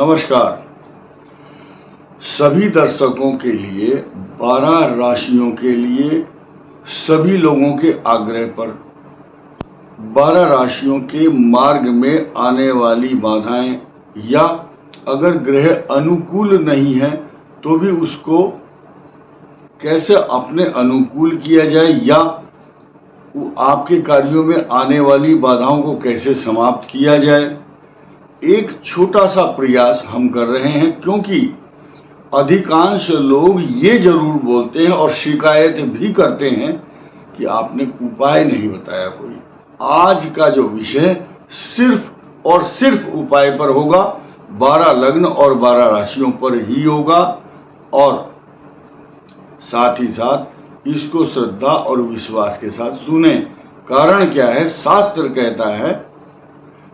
नमस्कार। सभी दर्शकों के लिए 12 राशियों के लिए सभी लोगों के आग्रह पर 12 राशियों के मार्ग में आने वाली बाधाएं या अगर ग्रह अनुकूल नहीं है तो भी उसको कैसे अपने अनुकूल किया जाए या आपके कार्यों में आने वाली बाधाओं को कैसे समाप्त किया जाए, एक छोटा सा प्रयास हम कर रहे हैं। क्योंकि अधिकांश लोग ये जरूर बोलते हैं और शिकायत भी करते हैं कि आपने उपाय नहीं बताया कोई। आज का जो विषय सिर्फ और सिर्फ उपाय पर होगा, 12 लग्न और 12 राशियों पर ही होगा। और साथ ही साथ इसको श्रद्धा और विश्वास के साथ सुने। कारण क्या है? शास्त्र कहता है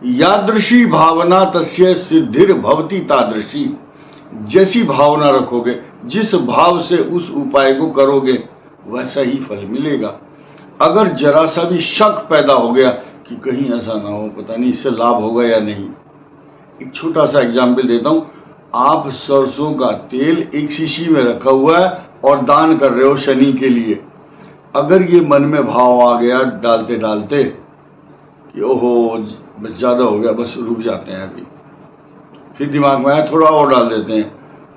यादृशी भावना तस्य सिद्धिर भवति तादृशी। जैसी भावना रखोगे, जिस भाव से उस उपाय को करोगे, वैसा ही फल मिलेगा। अगर जरा सा भी शक पैदा हो गया कि कहीं ऐसा ना हो, पता नहीं इससे लाभ होगा या नहीं। एक छोटा सा एग्जाम्पल देता हूं। आप सरसों का तेल एक शीशी में रखा हुआ है और दान कर रहे हो शनि के लिए। अगर ये मन में भाव आ गया डालते डालते कि ओहो बस ज्यादा हो गया, बस रुक जाते हैं अभी, फिर दिमाग में आया थोड़ा और डाल देते हैं,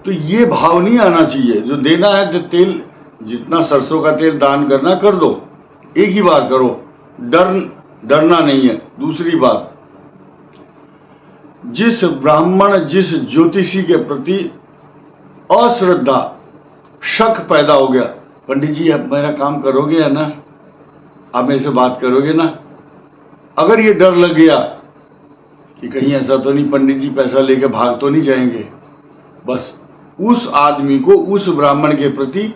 तो ये भाव नहीं आना चाहिए। जो देना है तो तेल, जितना सरसों का तेल दान करना कर दो, एक ही बार करो, डरना नहीं है। दूसरी बात, जिस ब्राह्मण जिस ज्योतिषी के प्रति अश्रद्धा शक पैदा हो गया, पंडित जी अब मेरा काम करोगे या ना, आप मेरे से बात करोगे ना, अगर ये डर लग गया कि कहीं ऐसा तो नहीं पंडित जी पैसा लेके भाग तो नहीं जाएंगे, बस उस आदमी को, उस ब्राह्मण के प्रति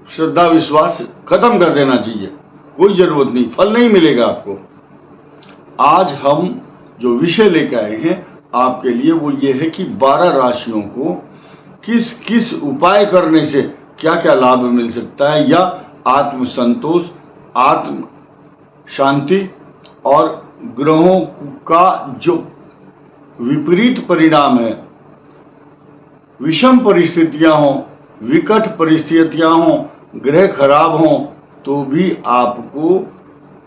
श्रद्धा विश्वास खत्म कर देना चाहिए। कोई जरूरत नहीं, फल नहीं मिलेगा आपको। आज हम जो विषय लेकर आए हैं आपके लिए वो ये है कि 12 राशियों को किस किस उपाय करने से क्या क्या लाभ मिल सकता है, या आत्म संतोष, आत्म शांति और ग्रहों का जो विपरीत परिणाम है, विषम परिस्थितियां हों, विकट परिस्थितियां हों, ग्रह खराब हों, तो भी आपको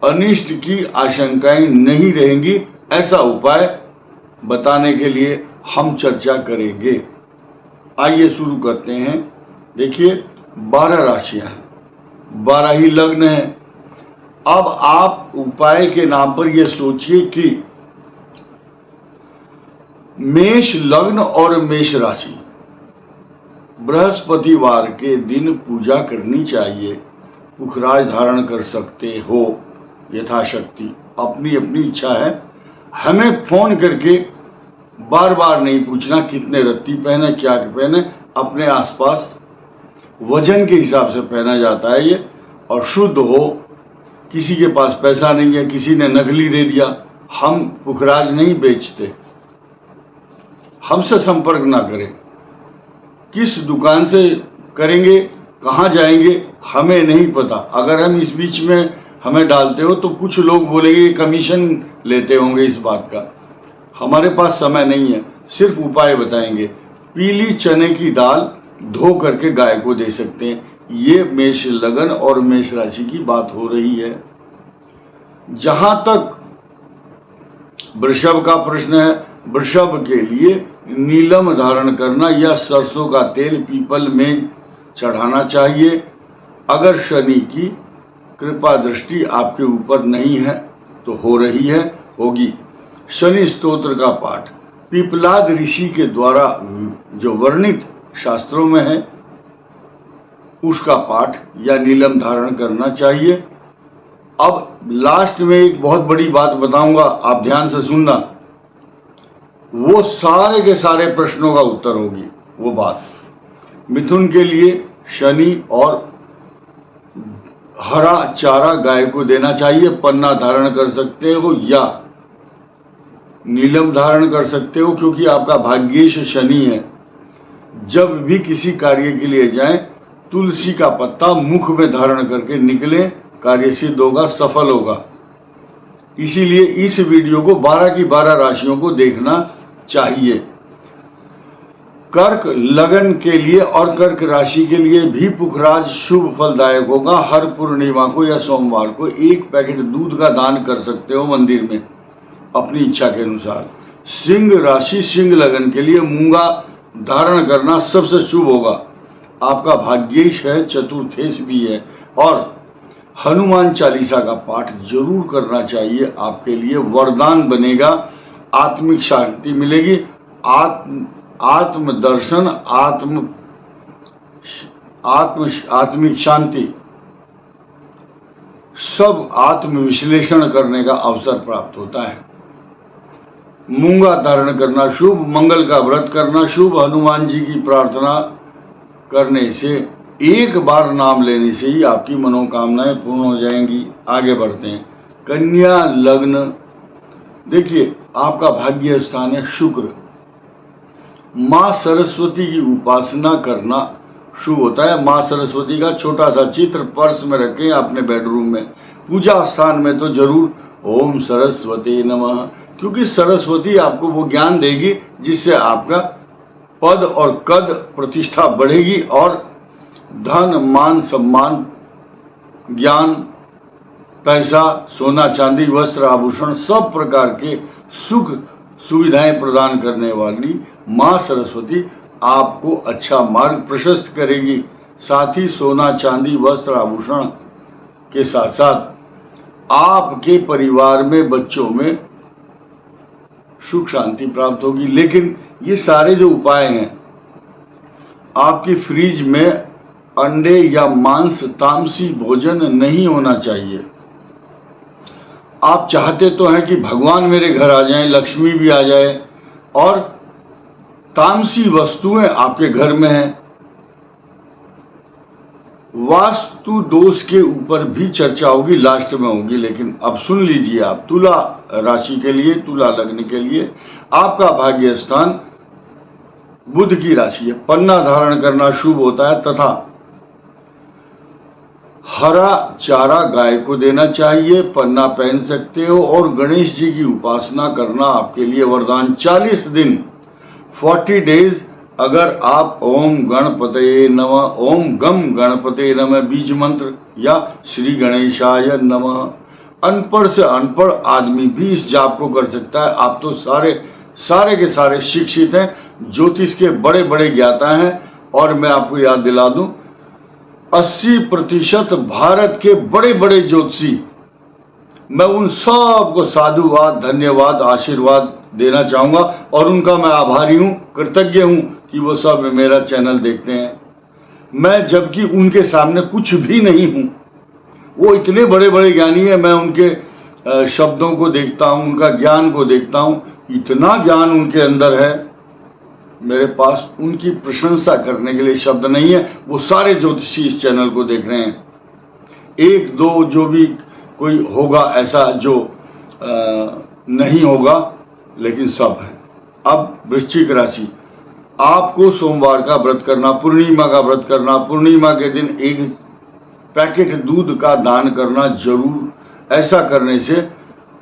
अनिष्ट की आशंकाएं नहीं रहेंगी। ऐसा उपाय बताने के लिए हम चर्चा करेंगे। आइए शुरू करते हैं। देखिए 12 राशियां हैं, 12 ही लग्न हैं। अब आप उपाय के नाम पर यह सोचिए कि मेष लग्न और मेष राशि, बृहस्पतिवार के दिन पूजा करनी चाहिए। पुखराज धारण कर सकते हो यथाशक्ति, अपनी अपनी इच्छा है। हमें फोन करके बार बार नहीं पूछना कितने रत्ती पहने, क्या पहने। अपने आसपास वजन के हिसाब से पहना जाता है ये, और शुद्ध हो। किसी के पास पैसा नहीं है, किसी ने नकली दे दिया, हम पुखराज नहीं बेचते। हमसे संपर्क ना करें। किस दुकान से करेंगे, कहाँ जाएंगे, हमें नहीं पता। अगर हम इस बीच में हमें डालते हो तो कुछ लोग बोलेंगे कमीशन लेते होंगे इस बात का। हमारे पास समय नहीं है, सिर्फ उपाय बताएंगे। पीली चने की दाल धो करके गाय को दे सकते हैं। ये मेष लगन और मेष राशि की बात हो रही है। जहां तक वृषभ का प्रश्न है, वृषभ के लिए नीलम धारण करना या सरसों का तेल पीपल में चढ़ाना चाहिए। अगर शनि की कृपा दृष्टि आपके ऊपर नहीं है तो हो रही है, होगी। शनि स्तोत्र का पाठ पिपलाद ऋषि के द्वारा जो वर्णित शास्त्रों में है उसका पाठ या नीलम धारण करना चाहिए। अब लास्ट में एक बहुत बड़ी बात बताऊंगा, आप ध्यान से सुनना। वो सारे के सारे प्रश्नों का उत्तर होगी वो बात। मिथुन के लिए शनि और हरा चारा गाय को देना चाहिए। पन्ना धारण कर सकते हो या नीलम धारण कर सकते हो, क्योंकि आपका भाग्येश शनि है। जब भी किसी कार्य के लिए जाएं, तुलसी का पत्ता मुख में धारण करके निकले, कार्य सिद्ध होगा, सफल होगा। इसीलिए इस वीडियो को 12 की 12 राशियों को देखना चाहिए। कर्क लगन के लिए और कर्क राशि के लिए भी पुखराज शुभ फलदायक होगा। हर पूर्णिमा को या सोमवार को 1 पैकेट दूध का दान कर सकते हो मंदिर में अपनी इच्छा के अनुसार। सिंह राशि सिंह लगन के लिए मूंगा धारण करना सबसे शुभ होगा। आपका भाग्येश है, चतुर्थेश भी है और हनुमान चालीसा का पाठ जरूर करना चाहिए। आपके लिए वरदान बनेगा, आत्मिक शांति मिलेगी, आत्मदर्शन, आत्मिक शांति, सब आत्म विश्लेषण करने का अवसर प्राप्त होता है। मूंगा धारण करना शुभ, मंगल का व्रत करना शुभ। हनुमान जी की प्रार्थना करने से, एक बार नाम लेने से ही आपकी मनोकामनाएं पूर्ण हो जाएंगी। आगे बढ़ते हैं। कन्या लग्न, देखिए आपका भाग्य स्थान है शुक्र। माँ सरस्वती की उपासना करना शुभ होता है। माँ सरस्वती का छोटा सा चित्र पर्स में रखें अपने बेडरूम में। पूजा स्थान में तो जरूर ओम सरस्वती नमः, क्योंकि सरस्वती आपको वो ज्ञान देगी जिससे आपका पद और कद प्रतिष्ठा बढ़ेगी और धन मान सम्मान ज्ञान पैसा सोना चांदी वस्त्र आभूषण सब प्रकार के सुख सुविधाएं प्रदान करने वाली माँ सरस्वती आपको अच्छा मार्ग प्रशस्त करेगी। साथ ही सोना चांदी वस्त्र आभूषण के साथ साथ आपके परिवार में बच्चों में सुख शांति प्राप्त होगी। लेकिन ये सारे जो उपाय हैं, आपकी फ्रिज में अंडे या मांस तामसी भोजन नहीं होना चाहिए। आप चाहते तो हैं कि भगवान मेरे घर आ जाएं, लक्ष्मी भी आ जाए, और तामसी वस्तुएं आपके घर में हैं। वास्तु दोष के ऊपर भी चर्चा होगी, लास्ट में होगी। लेकिन अब सुन लीजिए, आप तुला राशि के लिए, तुला लग्न के लिए आपका भाग्य स्थान बुध की राशि है। पन्ना धारण करना शुभ होता है तथा हरा चारा गाय को देना चाहिए। पन्ना पहन सकते हो और गणेश जी की उपासना करना आपके लिए वरदान। 40 दिन 40 डेज अगर आप ओम गणपतये नमः, ओम गम गणपतये नमः बीज मंत्र या श्री गणेशाय नमः, अनपढ़ से अनपढ़ आदमी भी इस जाप को कर सकता है। आप तो सारे के सारे शिक्षित हैं, ज्योतिष के बड़े बड़े ज्ञाता हैं। और मैं आपको याद दिला दूं, 80% भारत के बड़े बड़े ज्योतिषी, मैं उन सब को साधुवाद धन्यवाद आशीर्वाद देना चाहूंगा और उनका मैं आभारी हूं, कृतज्ञ हूं कि वो सब मेरा चैनल देखते हैं। मैं जबकि उनके सामने कुछ भी नहीं हूं, वो इतने बड़े बड़े ज्ञानी है। मैं उनके शब्दों को देखता हूं, उनका ज्ञान को देखता हूं, इतना ज्ञान उनके अंदर है, मेरे पास उनकी प्रशंसा करने के लिए शब्द नहीं है। वो सारे ज्योतिषी इस चैनल को देख रहे हैं। एक दो जो भी कोई होगा ऐसा जो नहीं होगा, लेकिन सब है। अब वृश्चिक राशि, आपको सोमवार का व्रत करना, पूर्णिमा का व्रत करना, पूर्णिमा के दिन 1 पैकेट दूध का दान करना जरूर। ऐसा करने से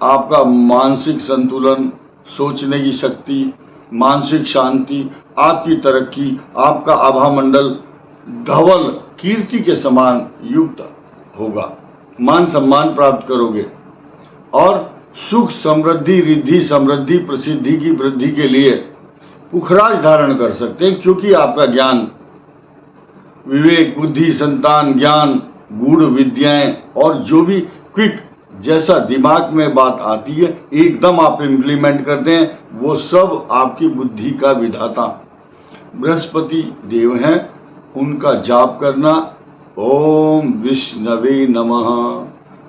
आपका मानसिक संतुलन, सोचने की शक्ति, मानसिक शांति, आपकी तरक्की, आपका आभा मंडल धवल कीर्ति के समान युक्त होगा। मान सम्मान प्राप्त करोगे और सुख समृद्धि रिद्धि समृद्धि प्रसिद्धि की वृद्धि के लिए पुखराज धारण कर सकते हैं, क्योंकि आपका ज्ञान, विवेक, बुद्धि, संतान, ज्ञान, गूढ़ विद्याएं और जो भी क्विक जैसा दिमाग में बात आती है एकदम आप इम्प्लीमेंट करते हैं, वो सब आपकी बुद्धि का विधाता बृहस्पति देव हैं। उनका जाप करना, ओम विष्णवे नमः,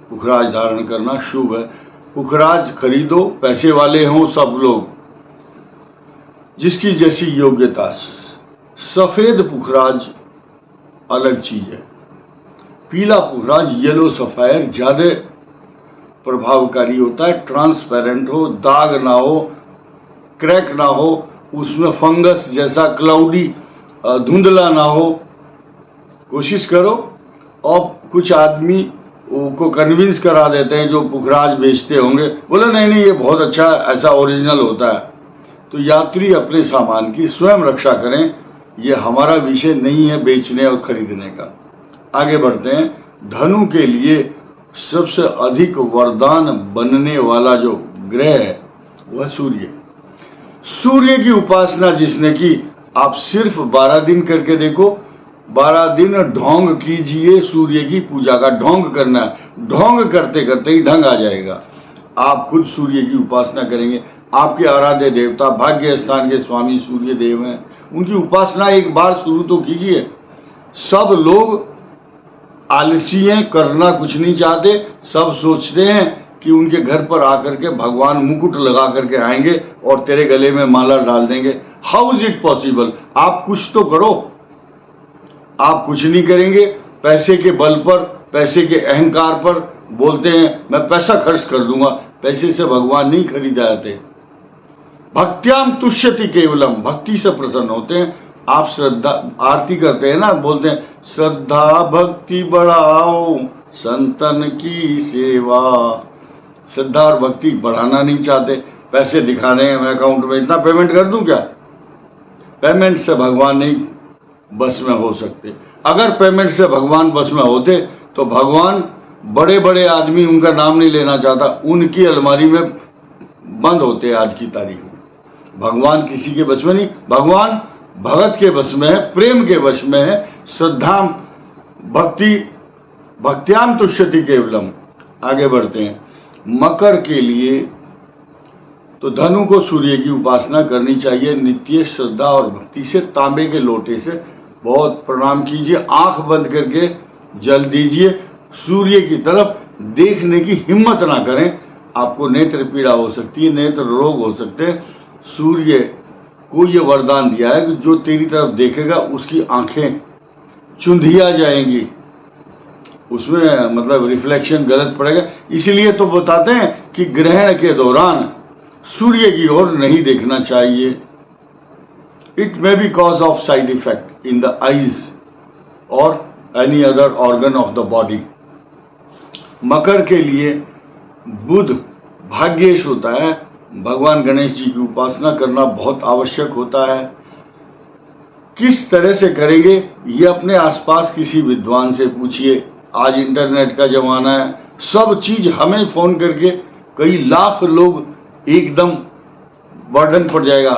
पुखराज धारण करना शुभ है। पुखराज खरीदो, पैसे वाले हों सब लोग, जिसकी जैसी योग्यता। सफेद पुखराज अलग चीज है, पीला पुखराज येलो सफायर ज्यादा प्रभावकारी होता है। ट्रांसपेरेंट हो, दाग ना हो, क्रैक ना हो, उसमें फंगस जैसा क्लाउडी धुंधला ना हो। कोशिश करो। और कुछ आदमी को कन्विंस करा देते हैं जो पुखराज बेचते होंगे, बोले नहीं नहीं ये बहुत अच्छा ऐसा ओरिजिनल होता है। तो यात्री अपने सामान की स्वयं रक्षा करें। ये हमारा विषय नहीं है बेचने और खरीदने का। आगे बढ़ते हैं। धनु के लिए सबसे अधिक वरदान बनने वाला जो ग्रह है वह सूर्य। सूर्य की उपासना जिसने की, आप सिर्फ 12 दिन करके देखो। 12 दिन ढोंग कीजिए, सूर्य की पूजा का ढोंग करना है। ढोंग करते करते ही ढंग आ जाएगा। आप खुद सूर्य की उपासना करेंगे। आपके आराध्य देवता भाग्य स्थान के स्वामी सूर्य देव हैं, उनकी उपासना एक बार शुरू तो कीजिए। सब लोग आलसी हैं, करना कुछ नहीं चाहते। सब सोचते हैं कि उनके घर पर आकर के भगवान मुकुट लगा करके आएंगे और तेरे गले में माला डाल देंगे। How is it possible? आप कुछ तो करो। आप कुछ नहीं करेंगे। पैसे के बल पर, पैसे के अहंकार पर बोलते हैं मैं पैसा खर्च कर दूंगा। पैसे से भगवान नहीं खरीदा जाते। भक्त्याम तुष्यति केवलम, भक्ति से प्रसन्न होते हैं। आप श्रद्धा आरती करते हैं ना, बोलते हैं श्रद्धा भक्ति बढ़ाओ संतन की सेवा। श्रद्धा और भक्ति बढ़ाना नहीं चाहते, पैसे दिखा दें मैं अकाउंट में इतना पेमेंट कर दूं क्या? पेमेंट से भगवान नहीं बस में हो सकते। अगर पेमेंट से भगवान बस में होते तो भगवान बड़े बड़े आदमी, उनका नाम नहीं लेना चाहता, उनकी अलमारी में बंद होते आज की तारीख में। भगवान किसी के बस में नहीं, भगवान भगत के बस में है, प्रेम के वश में है। श्रद्धा भक्ति भक्त्याम तुष्यति केवलम। आगे बढ़ते हैं। मकर के लिए तो धनु को सूर्य की उपासना करनी चाहिए नित्य श्रद्धा और भक्ति से। तांबे के लोटे से बहुत प्रणाम कीजिए, आंख बंद करके जल दीजिए, सूर्य की तरफ देखने की हिम्मत ना करें। आपको नेत्र पीड़ा हो सकती है, नेत्र रोग हो सकते हैं। सूर्य को ये वरदान दिया है कि जो तेरी तरफ देखेगा उसकी आंखें चुंधिया जाएंगी, उसमें मतलब रिफ्लेक्शन गलत पड़ेगा। इसलिए तो बताते हैं कि ग्रहण के दौरान सूर्य की ओर नहीं देखना चाहिए। It may be cause of side effect in the eyes और any other organ of the body. Makar के लिए बुध भाग्येश होता है। भगवान गणेश जी की उपासना करना बहुत आवश्यक होता है। किस तरह से करेंगे ये अपने आसपास किसी विद्वान से पूछिए। आज इंटरनेट का जमाना है, सब चीज हमें फोन करके कई लाख लोग एकदम बर्डन पड़ जाएगा।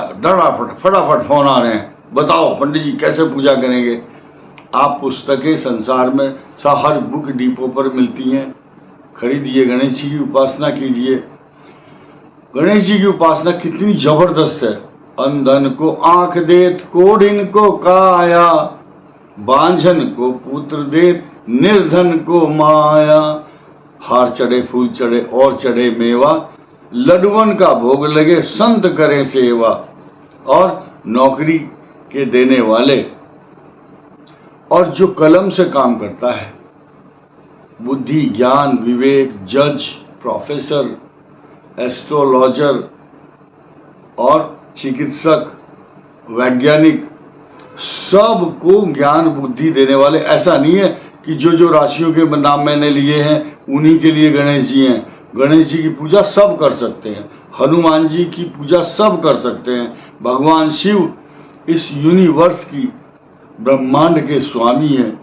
फटाफट फोन आ रहे हैं, बताओ पंडित जी कैसे पूजा करेंगे। आप पुस्तकें संसार में हर बुक डिपो पर मिलती हैं, खरीदिए, गणेश जी की उपासना कीजिए। गणेश जी की उपासना कितनी जबरदस्त है। अंधन को आंख देत, कोढ़िन को काया, बांझन को पुत्र देत, निर्धन को माया। हार चढ़े फूल चढ़े और चढ़े मेवा, लडुवन का भोग लगे संत करें सेवा। और नौकरी के देने वाले और जो कलम से काम करता है, बुद्धि ज्ञान विवेक, जज, प्रोफेसर, एस्ट्रोलॉजर और चिकित्सक, वैज्ञानिक, सबको ज्ञान बुद्धि देने वाले। ऐसा नहीं है कि जो राशियों के नाम मैंने लिए हैं उन्हीं के लिए गणेश जी हैं। गणेश जी की पूजा सब कर सकते हैं, हनुमान जी की पूजा सब कर सकते हैं। भगवान शिव इस यूनिवर्स की ब्रह्मांड के स्वामी हैं,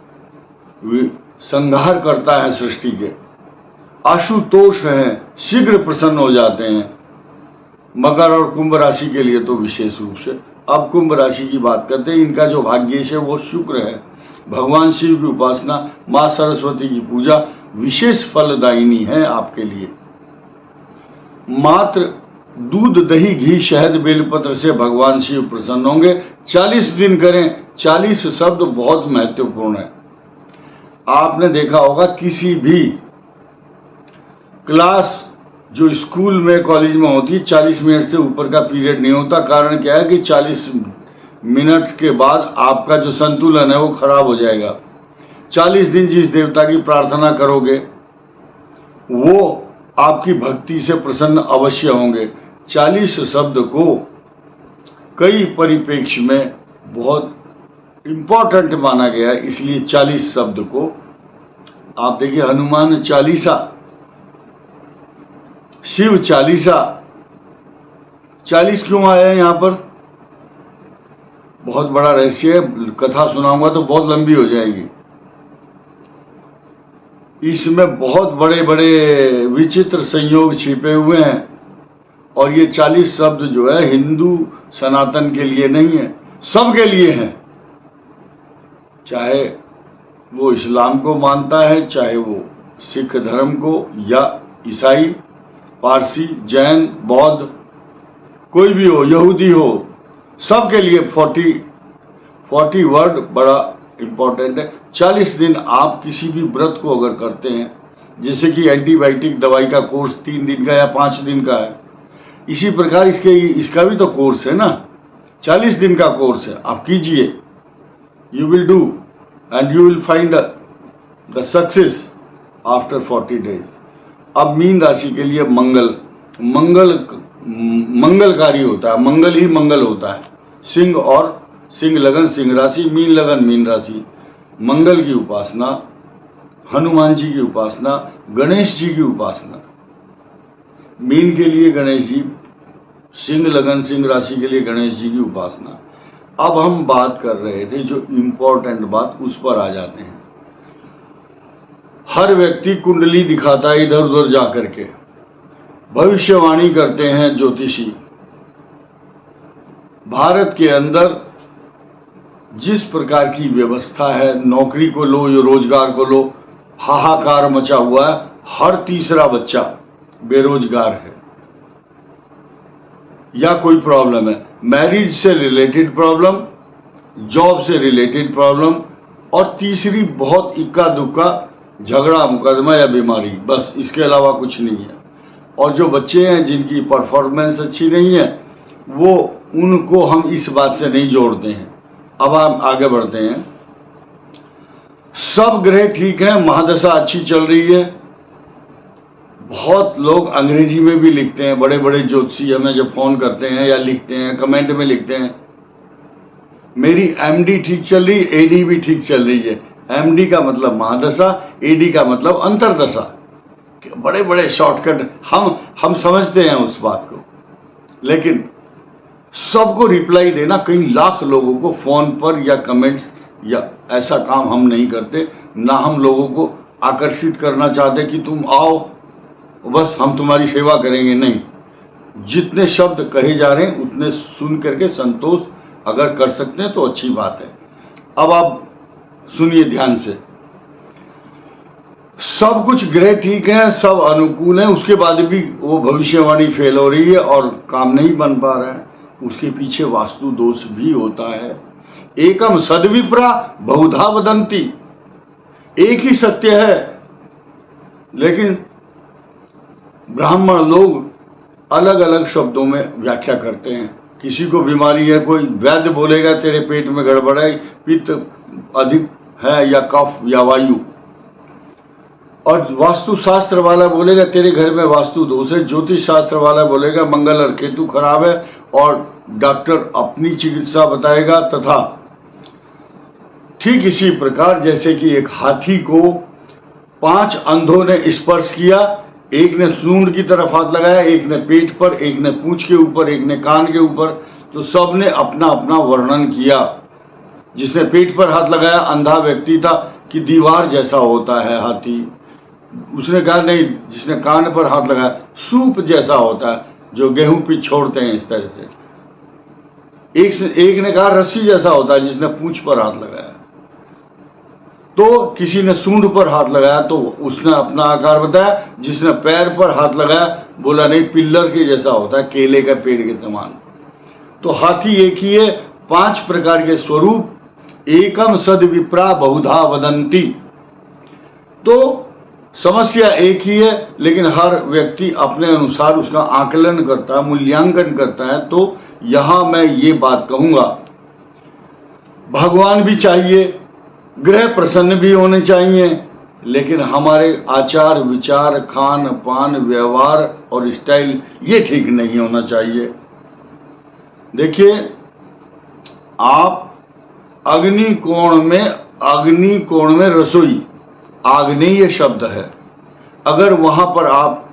वे संहार करता है सृष्टि के। आशुतोष हैं, शीघ्र प्रसन्न हो जाते हैं। मकर और कुंभ राशि के लिए तो विशेष रूप से। अब कुंभ राशि की बात करते हैं। इनका जो भाग्येश है वो शुक्र है। भगवान शिव की उपासना, माँ सरस्वती की पूजा विशेष फलदायिनी है आपके लिए। मात्र दूध दही घी शहद बेलपत्र से भगवान शिव प्रसन्न होंगे। 40 दिन करें। 40 शब्द बहुत महत्वपूर्ण है। आपने देखा होगा किसी भी क्लास जो स्कूल में कॉलेज में होती है 40 मिनट से ऊपर का पीरियड नहीं होता। कारण क्या है कि 40 मिनट के बाद आपका जो संतुलन है वो खराब हो जाएगा। 40 दिन जिस देवता की प्रार्थना करोगे वो आपकी भक्ति से प्रसन्न अवश्य होंगे। 40 शब्द को कई परिप्रेक्ष्य में बहुत इंपॉर्टेंट माना गया है, इसलिए 40 शब्द को आप देखिए। हनुमान चालीसा, शिव चालीसा, 40 क्यों आया है यहाँ पर? बहुत बड़ा रहस्य है, कथा सुनाऊंगा तो बहुत लंबी हो जाएगी। इसमें बहुत बड़े बड़े विचित्र संयोग छिपे हुए हैं और ये 40 शब्द जो है हिंदू सनातन के लिए नहीं है, सबके लिए हैं। चाहे वो इस्लाम को मानता है, चाहे वो सिख धर्म को, या ईसाई, पारसी, जैन, बौद्ध, कोई भी हो, यहूदी हो, सबके लिए 40 वर्ड बड़ा इंपॉर्टेंट है। 40 दिन आप किसी भी व्रत को अगर करते हैं, जैसे कि एंटीबायोटिक दवाई का कोर्स 3 दिन का या 5 दिन का है, इसी प्रकार इसका भी तो कोर्स है ना, 40 दिन का कोर्स है। आप कीजिए, you will do and you will find the success after 40 days. अब मीन राशि के लिए मंगलकारी होता है, मंगल ही मंगल होता है। सिंह और सिंह लगन सिंह राशि, मीन लगन मीन राशि। मंगल की उपासना, हनुमान जी की उपासना, गणेश जी की उपासना। मीन के लिए गणेश जी, सिंह लगन सिंह राशि के लिए गणेश जी की उपासना। अब हम बात कर रहे थे जो इम्पोर्टेंट बात, उस पर आ जाते हैं। हर व्यक्ति कुंडली दिखाता है इधर उधर जाकर के, भविष्यवाणी करते हैं ज्योतिषी। भारत के अंदर जिस प्रकार की व्यवस्था है, नौकरी को लो या रोजगार को लो, हाहाकार मचा हुआ है। हर तीसरा बच्चा बेरोजगार है या कोई प्रॉब्लम है, मैरिज से रिलेटेड प्रॉब्लम, जॉब से रिलेटेड प्रॉब्लम, और तीसरी बहुत इक्का दुक्का झगड़ा, मुकदमा या बीमारी, बस इसके अलावा कुछ नहीं है। और जो बच्चे हैं जिनकी परफॉर्मेंस अच्छी नहीं है, वो उनको हम इस बात से नहीं जोड़ते हैं। अब हम आगे बढ़ते हैं। सब ग्रह ठीक है, महादशा अच्छी चल रही है। बहुत लोग अंग्रेजी में भी लिखते हैं, बड़े बड़े ज्योतिषी हमें जब फोन करते हैं या लिखते हैं, कमेंट में लिखते हैं, मेरी एमडी ठीक चल रही, एडी भी ठीक चल रही है। एमडी का मतलब महादशा, एडी का मतलब अंतरदशा। बड़े बड़े शॉर्टकट हम समझते हैं उस बात को, लेकिन सबको रिप्लाई देना, कई लाख लोगों को फोन पर या कमेंट्स या ऐसा काम हम नहीं करते। ना हम लोगों को आकर्षित करना चाहते कि तुम आओ बस हम तुम्हारी सेवा करेंगे, नहीं। जितने शब्द कहे जा रहे हैं उतने सुन करके संतोष अगर कर सकते हैं तो अच्छी बात है। अब आप सुनिए ध्यान से। सब कुछ ग्रह ठीक है, सब अनुकूल है, उसके बाद भी वो भविष्यवाणी फेल हो रही है और काम नहीं बन पा रहा है। उसके पीछे वास्तु दोष भी होता है। एकम सद्विप्रा बहुधा वदंती, एक ही सत्य है, लेकिन ब्राह्मण लोग अलग अलग शब्दों में व्याख्या करते हैं। किसी को बीमारी है, कोई वैद्य बोलेगा तेरे पेट में गड़बड़ है, पित्त अधिक है या कफ या वायु, और वास्तु शास्त्र वाला बोलेगा तेरे घर में वास्तु दोष है। ज्योतिष शास्त्र वाला बोलेगा मंगल और केतु खराब है, और डॉक्टर अपनी चिकित्सा बताएगा। तथा ठीक इसी प्रकार जैसे कि एक हाथी को 5 अंधों ने स्पर्श किया, एक ने सूंड की तरफ हाथ लगाया, एक ने पेट पर, एक ने पूंछ के ऊपर, एक ने कान के ऊपर, तो सब ने अपना अपना वर्णन किया। जिसने पेट पर हाथ लगाया अंधा व्यक्ति था कि दीवार जैसा होता है हाथी। उसने कहा नहीं, जिसने कान पर हाथ लगाया सूप जैसा होता है, जो गेहूं पी छोड़ते हैं इस तरह से। एक ने कहा रस्सी जैसा होता है, जिसने पूंछ पर हाथ लगाया। तो किसी ने सूंड पर हाथ लगाया तो उसने अपना आकार बताया, जिसने पैर पर हाथ लगाया बोला नहीं पिल्लर के जैसा होता है, केले का पेड़ के समान। तो हाथी एक ही है, 5 प्रकार के स्वरूप, एकम सद विप्रा बहुधा वदंती। तो समस्या एक ही है, लेकिन हर व्यक्ति अपने अनुसार उसका आकलन करता है, मूल्यांकन करता है। तो यहां मैं ये बात कहूंगा, भगवान भी चाहिए, ग्रह प्रसन्न भी होने चाहिए, लेकिन हमारे आचार विचार, खान पान, व्यवहार और स्टाइल ये ठीक नहीं होना चाहिए। देखिए, आप अग्नि कोण में रसोई, आग्नेय शब्द है, अगर वहां पर आप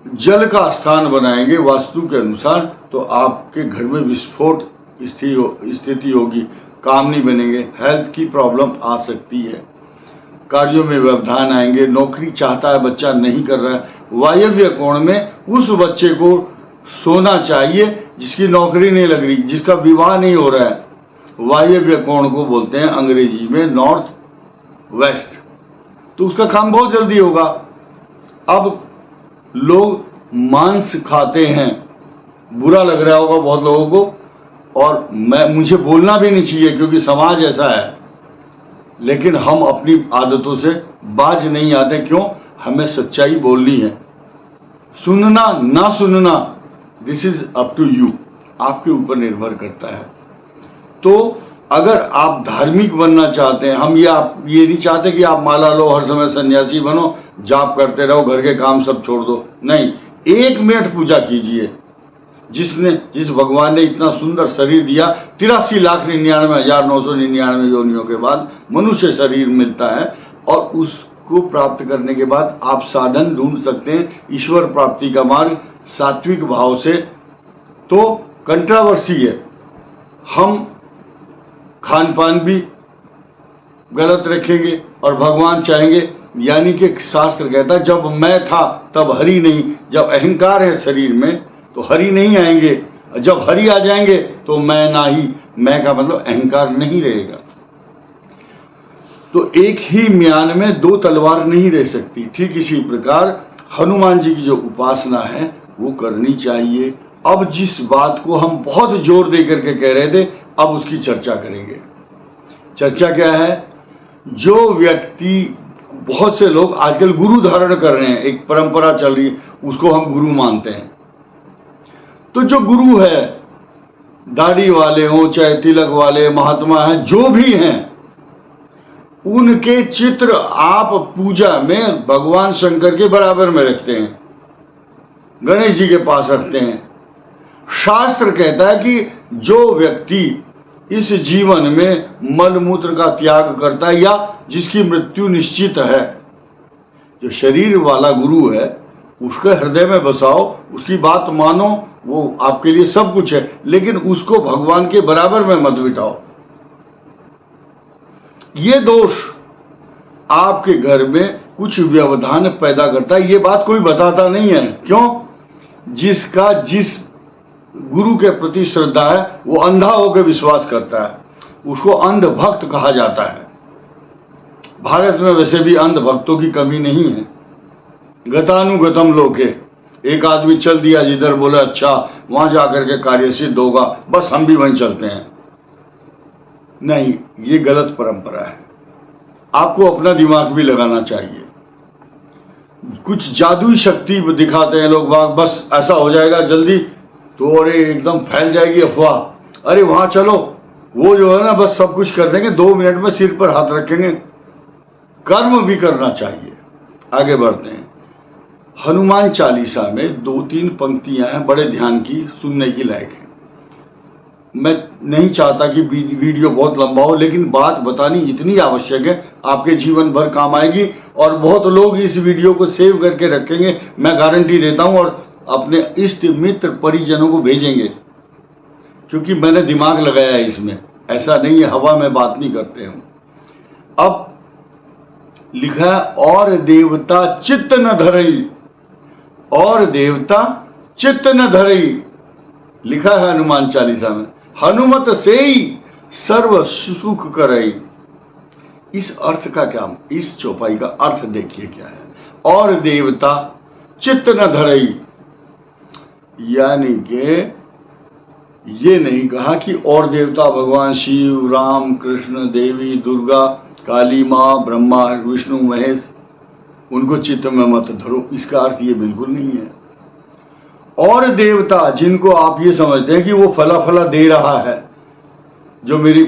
जल का स्थान बनाएंगे वास्तु के अनुसार, तो आपके घर में विस्फोट स्थिति होगी, काम नहीं बनेंगे, हेल्थ की प्रॉब्लम आ सकती है, कार्यों में व्यवधान आएंगे, नौकरी चाहता है बच्चा नहीं कर रहा है। वायव्य कोण में उस बच्चे को सोना चाहिए जिसकी नौकरी नहीं लग रही, जिसका विवाह नहीं हो रहा है। वायव्य कोण को बोलते हैं अंग्रेजी में नॉर्थ वेस्ट, तो उसका काम बहुत जल्दी होगा। अब लोग मांस खाते हैं, बुरा लग रहा होगा बहुत लोगों को, और मुझे बोलना भी नहीं चाहिए क्योंकि समाज ऐसा है, लेकिन हम अपनी आदतों से बाज नहीं आते। क्यों? हमें सच्चाई बोलनी है। सुनना ना सुनना, this is up to you, आपके ऊपर निर्भर करता है। तो अगर आप धार्मिक बनना चाहते हैं, हम ये नहीं चाहते कि आप माला लो, हर समय सन्यासी बनो, जाप करते रहो, घर के काम सब छोड़ दो, नहीं, 1 मिनट पूजा कीजिए। जिस भगवान ने इतना सुंदर शरीर दिया, 83,99,999 योनियों के बाद मनुष्य शरीर मिलता है, और उसको प्राप्त करने के बाद आप साधन ढूंढ सकते हैं ईश्वर प्राप्ति का मार्ग सात्विक भाव से। तो कंट्रावर्सी है, हम खान पान भी गलत रखेंगे और भगवान चाहेंगे, यानी कि शास्त्र कहता है जब मैं था तब हरि नहीं, जब अहंकार है शरीर में तो हरि नहीं आएंगे, जब हरि आ जाएंगे तो मैं ना ही, मैं का मतलब अहंकार नहीं रहेगा। तो एक ही म्यान में 2 तलवार नहीं रह सकती। ठीक इसी प्रकार हनुमान जी की जो उपासना है वो करनी चाहिए। अब जिस बात को हम बहुत जोर दे करके कह रहे थे, अब उसकी चर्चा करेंगे। चर्चा क्या है? जो व्यक्ति, बहुत से लोग आजकल गुरु धारण कर रहे हैं, एक परंपरा चल रही है, उसको हम गुरु मानते हैं। तो जो गुरु है, दाढ़ी वाले हों चाहे तिलक वाले, महात्मा हैं, जो भी हैं, उनके चित्र आप पूजा में भगवान शंकर के बराबर में रखते हैं, गणेश जी के पास रखते हैं। शास्त्र कहता है कि जो व्यक्ति इस जीवन में मल मूत्र का त्याग करता है या जिसकी मृत्यु निश्चित है, जो शरीर वाला गुरु है, उसके हृदय में बसाओ, उसकी बात मानो, वो आपके लिए सब कुछ है, लेकिन उसको भगवान के बराबर में मत बिठाओ। ये दोष आपके घर में कुछ व्यवधान पैदा करता है। ये बात कोई बताता नहीं है। क्यों? जिसका जिस गुरु के प्रति श्रद्धा है वो अंधा होकर विश्वास करता है, उसको अंध भक्त कहा जाता है। भारत में वैसे भी अंध भक्तों की कमी नहीं है। गतानुगतम लोके, एक आदमी चल दिया जिधर, बोला अच्छा वहां जाकर के कार्य सिद्ध होगा, बस हम भी वहीं चलते हैं। नहीं, ये गलत परंपरा है। आपको अपना दिमाग भी लगाना चाहिए। कुछ जादुई शक्ति दिखाते हैं लोग, बस ऐसा हो जाएगा जल्दी, तो अरे एकदम फैल जाएगी अफवाह, अरे वहां चलो, वो जो है ना बस सब कुछ कर देंगे, 2 मिनट में सिर पर हाथ रखेंगे। कर्म भी करना चाहिए। आगे बढ़ते हैं। हनुमान चालीसा में 2-3 पंक्तियां हैं, बड़े ध्यान की, सुनने की लायक है। मैं नहीं चाहता कि वीडियो बहुत लंबा हो, लेकिन बात बतानी इतनी आवश्यक है, आपके जीवन भर काम आएगी, और बहुत लोग इस वीडियो को सेव करके रखेंगे, मैं गारंटी देता हूं, और अपने इष्ट मित्र परिजनों को भेजेंगे, क्योंकि मैंने दिमाग लगाया है इसमें। ऐसा नहीं है हवा में बात नहीं करते हम। अब लिखा है, और देवता चित्त न धरई, और देवता चित्त न धरई, लिखा है हनुमान चालीसा में। हनुमत से ही सर्व सुख करई। इस अर्थ का क्या, इस चौपाई का अर्थ देखिए क्या है। और देवता चित्त न धरई, यानी कि ये नहीं कहा कि और देवता भगवान शिव, राम, कृष्ण, देवी, दुर्गा, काली माँ, ब्रह्मा, विष्णु, महेश, उनको चित्त में मत धरो। इसका अर्थ ये बिल्कुल नहीं है। और देवता जिनको आप ये समझते हैं कि वो फला फला दे रहा है, जो मेरी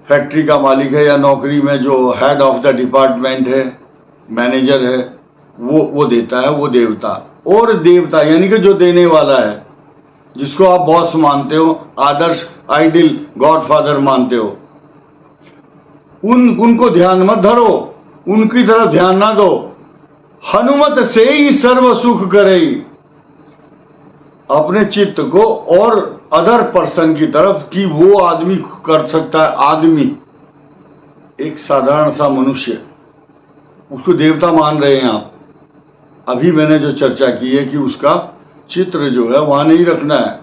फैक्ट्री का मालिक है या नौकरी में जो हेड ऑफ द डिपार्टमेंट है, मैनेजर है, वो देता है, वो देवता। और देवता यानी कि जो देने वाला है, जिसको आप बॉस मानते हो, आदर्श, आइडियल, गॉडफादर मानते हो, उनको ध्यान मत धरो, उनकी तरफ ध्यान ना दो। हनुमत से ही सर्व सुख करई, अपने चित्त को और अदर पर्सन की तरफ कि वो आदमी कर सकता है। आदमी एक साधारण सा मनुष्य, उसको देवता मान रहे हैं आप। अभी मैंने जो चर्चा की है कि उसका चित्र जो है वहां नहीं रखना है।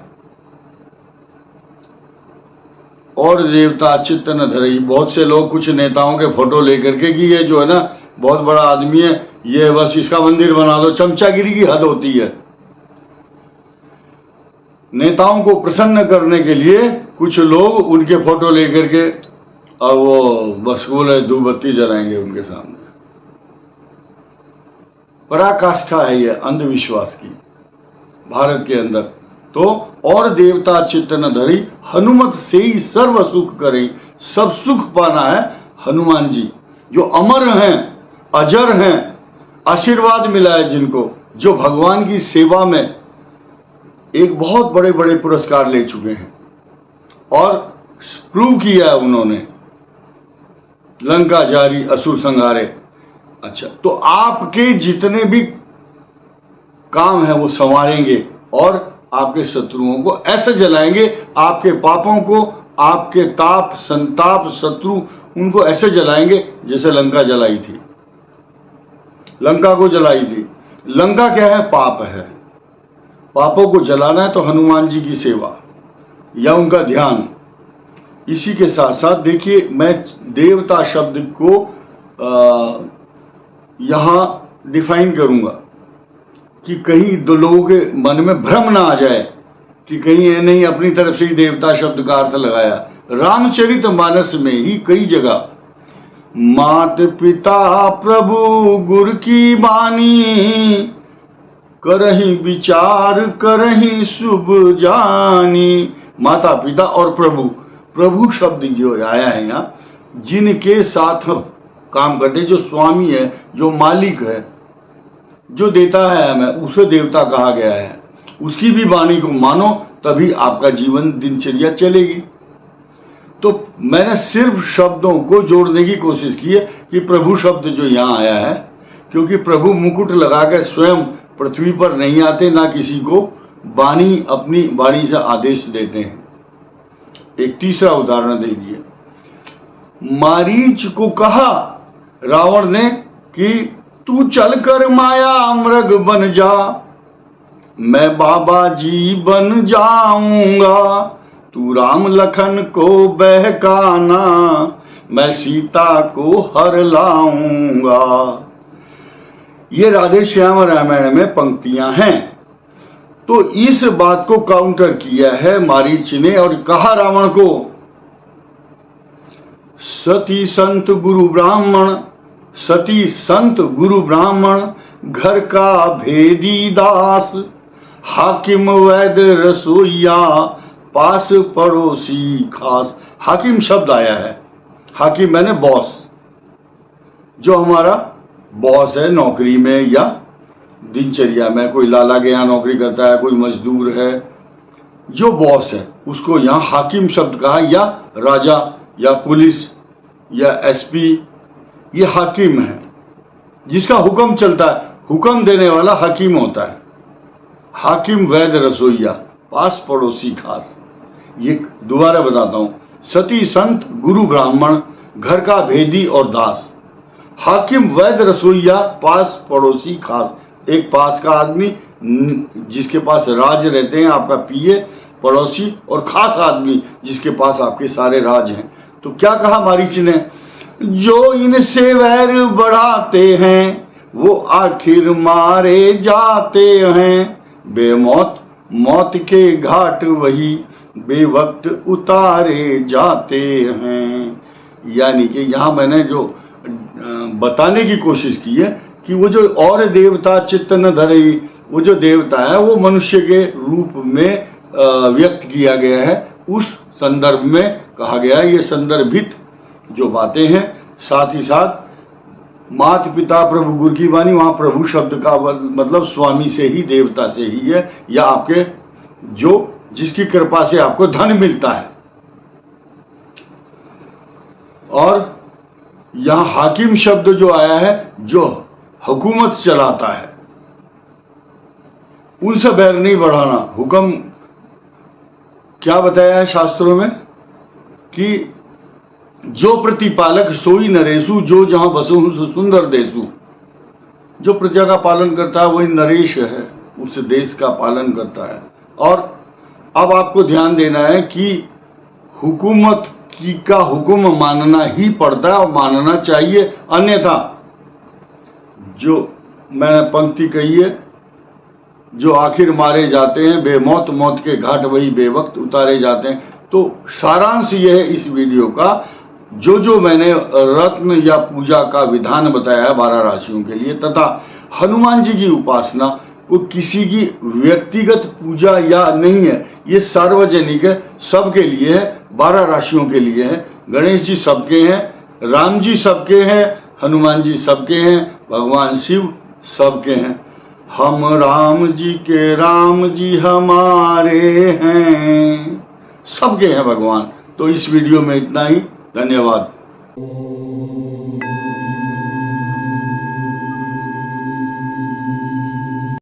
और देवता चित्त न धरई। बहुत से लोग कुछ नेताओं के फोटो लेकर के कि ये जो है ना बहुत बड़ा आदमी है, ये बस इसका मंदिर बना दो। चमचागिरी की हद होती है। नेताओं को प्रसन्न करने के लिए कुछ लोग उनके फोटो लेकर के और वो बस बोले धूप बत्ती जलाएंगे उनके सामने। पराकाष्ठा है ये अंधविश्वास की भारत के अंदर। तो और देवता चित्त न धरी, हनुमत से ही सर्व सुख करे। सब सुख पाना है हनुमान जी, जो अमर हैं, अजर हैं, आशीर्वाद मिला है जिनको, जो भगवान की सेवा में एक बहुत बड़े बड़े पुरस्कार ले चुके हैं और प्रूव किया है उन्होंने। लंका जारी असुर संहारे। अच्छा, तो आपके जितने भी काम है वो संवारेंगे और आपके शत्रुओं को ऐसे जलाएंगे, आपके पापों को, आपके ताप संताप शत्रु उनको ऐसे जलाएंगे जैसे लंका जलाई थी। लंका को जलाई थी। लंका क्या है? पाप है। पापों को जलाना है तो हनुमान जी की सेवा या उनका ध्यान। इसी के साथ साथ देखिए, मैं देवता शब्द को यहां डिफाइन करूंगा कि कहीं दो लोगों के मन में भ्रम ना आ जाए कि कहीं ये नहीं अपनी तरफ से ही देवता शब्द का अर्थ लगाया। रामचरितमानस में ही कई जगह मात पिता प्रभु गुर की बानी, करही विचार करही शुभ जानी। माता पिता और प्रभु, प्रभु शब्द जो आया है यहाँ, जिनके साथ काम करते, जो स्वामी है, जो मालिक है, जो देता है हमें, उसे देवता कहा गया है। उसकी भी वाणी को मानो तभी आपका जीवन दिनचर्या चलेगी। तो मैंने सिर्फ शब्दों को जोड़ने की कोशिश की है कि प्रभु शब्द जो यहाँ आया है, क्योंकि प्रभु मुकुट लगाकर स्वयं पृथ्वी पर नहीं आते, ना किसी को वाणी अपनी वाणी से आदेश देते हैं। एक तीसरा उदाहरण दे दिए। मारीच को कहा रावण ने कि तू चलकर माया मृग बन जा, मैं बाबा जी बन जाऊंगा। तू राम लखन को बहकाना, मैं सीता को हर लाऊंगा। ये राधे श्याम रामायण में पंक्तियां हैं। तो इस बात को काउंटर किया है मारीच ने और कहा रावण को, सती संत गुरु ब्राह्मण, सती संत गुरु ब्राह्मण, घर का भेदी दास, हाकिम वैद्य रसोइया, पास पड़ोसी खास। हाकिम शब्द आया है। हाकिम मैंने बॉस, जो हमारा बॉस है नौकरी में या दिनचर्या में। कोई लाला के यहाँ नौकरी करता है, कोई मजदूर है, जो बॉस है उसको यहाँ हाकिम शब्द कहा, या राजा या पुलिस या एसपी, ये हाकिम है जिसका हुक्म चलता है। हुक्म देने वाला हाकिम होता है। हाकिम वैद्य रसोइया, पास पड़ोसी खास। ये दोबारा बताता हूं, सती संत गुरु ब्राह्मण, घर का भेदी और दास, हाकिम वैद्य रसोइया, पास पड़ोसी खास। एक पास का आदमी जिसके पास राज रहते हैं, आपका पीए, पड़ोसी, और खास आदमी जिसके पास आपके सारे राज हैं। तो क्या कहा मारीच ने, जो इनसे वैर बढ़ाते हैं वो आखिर मारे जाते हैं, बेमौत मौत के घाट वही बेवक्त उतारे जाते हैं। यानी कि यहाँ मैंने जो बताने की कोशिश की है कि वो जो और देवता चित्त न धरई, वो जो देवता है वो मनुष्य के रूप में व्यक्त किया गया है। उस संदर्भ में कहा गया है। ये संदर्भित जो बातें हैं, साथ ही साथ मात पिता प्रभु गुरु की वाणी, वहां प्रभु शब्द का मतलब स्वामी से ही, देवता से ही है, या आपके जो जिसकी कृपा से आपको धन मिलता है। और यहां हाकिम शब्द जो आया है, जो हुकूमत चलाता है, उनसे बैर नहीं बढ़ाना। हुक्म क्या बताया है शास्त्रों में कि जो प्रतिपालक सोई नरेशु, जो जहां बसहु सो सुंदर देशु। जो प्रजा का पालन करता है वही नरेश है, उस देश का पालन करता है। और अब आपको ध्यान देना है कि हुकूमत की का हुक्म मानना ही पड़ता है और मानना चाहिए, अन्यथा जो मैंने पंक्ति कही है, जो आखिर मारे जाते हैं बेमौत, मौत के घाट वही बेवक्त उतारे जाते हैं। तो सारांश यह है इस वीडियो का, जो मैंने रत्न या पूजा का विधान बताया है 12 राशियों के लिए, तथा हनुमान जी की उपासना वो किसी की व्यक्तिगत पूजा या नहीं है, ये सार्वजनिक है, सबके लिए है, 12 राशियों के लिए है। गणेश जी सबके हैं, राम जी सबके हैं, हनुमान जी सबके हैं, भगवान शिव सबके हैं। हम राम जी के राम जी हमारे हैं, सबके हैं भगवान। तो इस वीडियो में इतना ही, धन्यवाद।